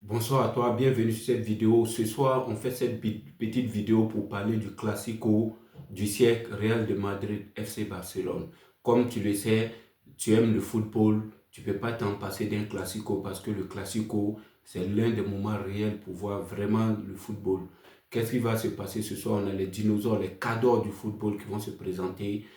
Bonsoir à toi, bienvenue sur cette vidéo. Ce soir, on fait cette petite vidéo pour parler du classico du siècle Real de Madrid FC Barcelone. Comme tu le sais, tu aimes le football, tu ne peux pas t'en passer d'un classico parce que le classico, c'est l'un des moments réels pour voir vraiment le football. Qu'est-ce qui va se passer ce soir? On a les dinosaures, les cadors du football qui vont se présenter.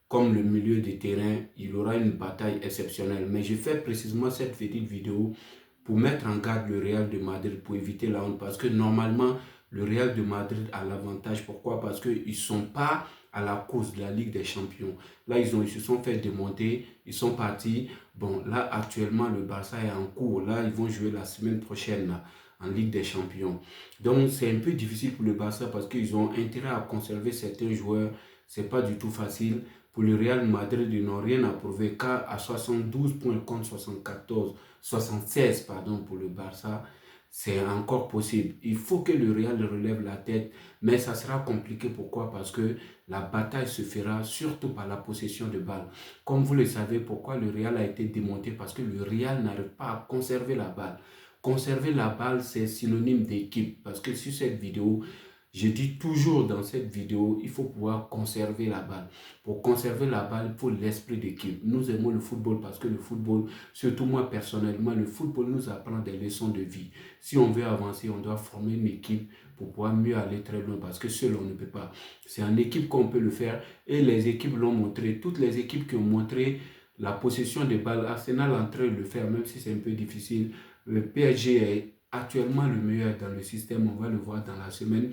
Comme le milieu de terrain, il y aura une bataille exceptionnelle. Mais je fais précisément cette petite vidéo pour mettre en garde le Real de Madrid, pour éviter la honte. Parce que normalement, le Real de Madrid a l'avantage. Pourquoi? Parce qu'ils ne sont pas à la course de la Ligue des Champions. Là, ils se sont fait démonter, ils sont partis. Bon, là, actuellement, le Barça est en cours. Là, ils vont jouer la semaine prochaine là, en Ligue des Champions. Donc, c'est un peu difficile pour le Barça parce qu'ils ont intérêt à conserver certains joueurs. Ce n'est pas du tout facile. Pour le Real Madrid, ils n'ont rien à prouver car à 72 points contre 76 pardon, pour le Barça, c'est encore possible. Il faut que le Real relève la tête, mais ça sera compliqué. Pourquoi? Parce que la bataille se fera surtout par la possession de balles. Comme vous le savez, pourquoi le Real a été démonté? Parce que le Real n'arrive pas à conserver la balle. Conserver la balle, c'est synonyme d'équipe. Parce que sur cette vidéo, je dis toujours dans cette vidéo, il faut pouvoir conserver la balle. Pour conserver la balle, il faut l'esprit d'équipe. Nous aimons le football parce que le football, surtout moi personnellement, le football nous apprend des leçons de vie. Si on veut avancer, on doit former une équipe pour pouvoir mieux aller très loin parce que seul on ne peut pas. C'est en équipe qu'on peut le faire et les équipes l'ont montré. Toutes les équipes qui ont montré la possession de balles, Arsenal est en train de le faire, même si c'est un peu difficile. Le PSG est actuellement le meilleur dans le système, on va le voir dans la semaine.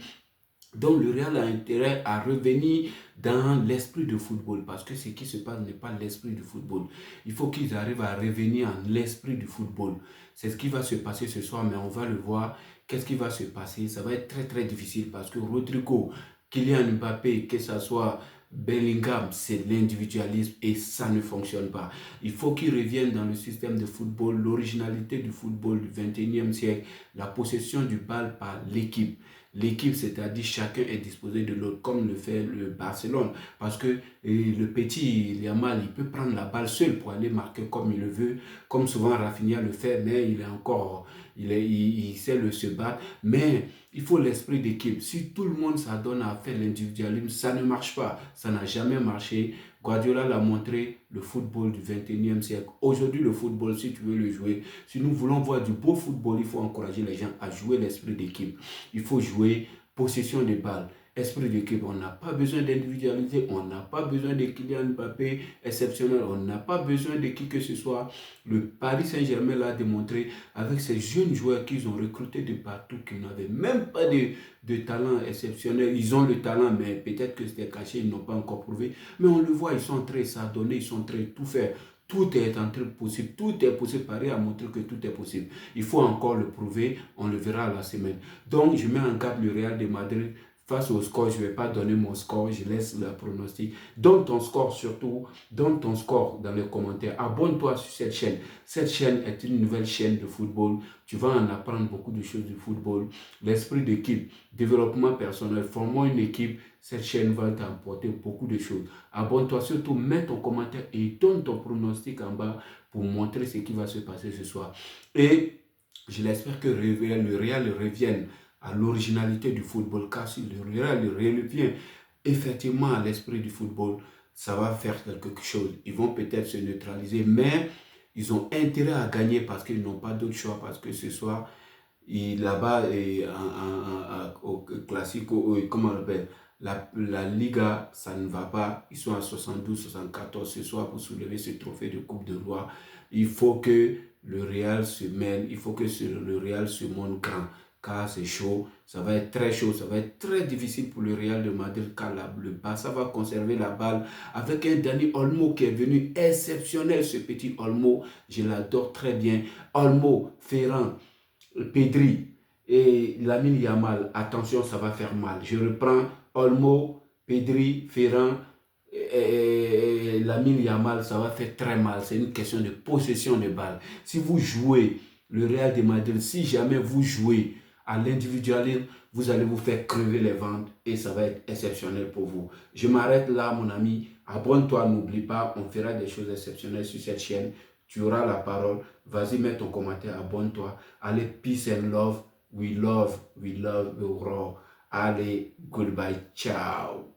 Donc le Real a intérêt à revenir dans l'esprit du football parce que ce qui se passe n'est pas l'esprit du football. Il faut qu'ils arrivent à revenir en l'esprit du football. C'est ce qui va se passer ce soir, mais on va le voir. Qu'est-ce qui va se passer? Ça va être très très difficile parce que Rodrigo, Kylian Mbappé, que ce soit Bellingham, c'est l'individualisme et ça ne fonctionne pas. Il faut qu'ils reviennent dans le système de football, l'originalité du football du 21e siècle, la possession du ball par l'équipe. L'équipe, c'est-à-dire chacun est disposé de l'autre, comme le fait le Barcelone. Parce que le petit Yamal, il peut prendre la balle seul pour aller marquer comme il le veut, comme souvent Rafinha le fait, mais il est encore, il sait se battre. Mais il faut l'esprit d'équipe. Si tout le monde s'adonne à faire l'individualisme, ça ne marche pas. Ça n'a jamais marché. Guardiola l'a montré, le football du 21e siècle. Aujourd'hui, le football, si tu veux le jouer, si nous voulons voir du beau football, il faut encourager les gens à jouer l'esprit d'équipe. Il faut jouer possession de balles, esprit d'équipe. On n'a pas besoin d'individualiser, on n'a pas besoin de Kylian Mbappé exceptionnel, on n'a pas besoin de qui que ce soit. Le Paris Saint-Germain l'a démontré avec ces jeunes joueurs qu'ils ont recrutés de partout, qui n'avaient même pas de talent exceptionnel. Ils ont le talent, mais peut-être que c'était caché, ils n'ont pas encore prouvé. Mais on le voit, ils sont très s'adonner, ils sont très tout faire. Tout est en train de possible, tout est possible. Paris a montré que tout est possible. Il faut encore le prouver, on le verra à la semaine. Donc, je mets en garde le Real de Madrid. Face au score, je ne vais pas donner mon score, je laisse le pronostic. Donne ton score surtout, donne ton score dans les commentaires. Abonne-toi sur cette chaîne. Cette chaîne est une nouvelle chaîne de football. Tu vas en apprendre beaucoup de choses du football. L'esprit d'équipe, développement personnel, formons une équipe. Cette chaîne va t'apporter beaucoup de choses. Abonne-toi surtout, mets ton commentaire et donne ton pronostic en bas pour montrer ce qui va se passer ce soir. Et je l'espère que le Real revienne à l'originalité du football, car si le Real revient effectivement à l'esprit du football, ça va faire quelque chose. Ils vont peut-être se neutraliser, mais ils ont intérêt à gagner parce qu'ils n'ont pas d'autre choix, parce que ce soir, là-bas, au classique, comment on appelle, la Liga, ça ne va pas. Ils sont à 72, 74 ce soir pour soulever ce trophée de Coupe de Roi. Il faut que le Real se mêle, il faut que le Real se montre grand. Car c'est chaud, ça va être très chaud, ça va être très difficile pour le Real de Madrid car le Barça va conserver la balle avec un Dani Olmo qui est venu exceptionnel, ce petit Olmo, je l'adore très bien. Olmo, Ferran, Pedri et Lamine Yamal, attention, ça va faire mal. Je reprends Olmo, Pedri, Ferran et Lamine Yamal, ça va faire très mal. C'est une question de possession de balle. Si vous jouez le Real de Madrid, si jamais vous jouez à l'individualisme, vous allez vous faire crever les ventres et ça va être exceptionnel pour vous. Je m'arrête là, mon ami. Abonne-toi, n'oublie pas, on fera des choses exceptionnelles sur cette chaîne. Tu auras la parole. Vas-y, mets ton commentaire, abonne-toi. Allez, peace and love. We love the raw. Allez, goodbye, ciao.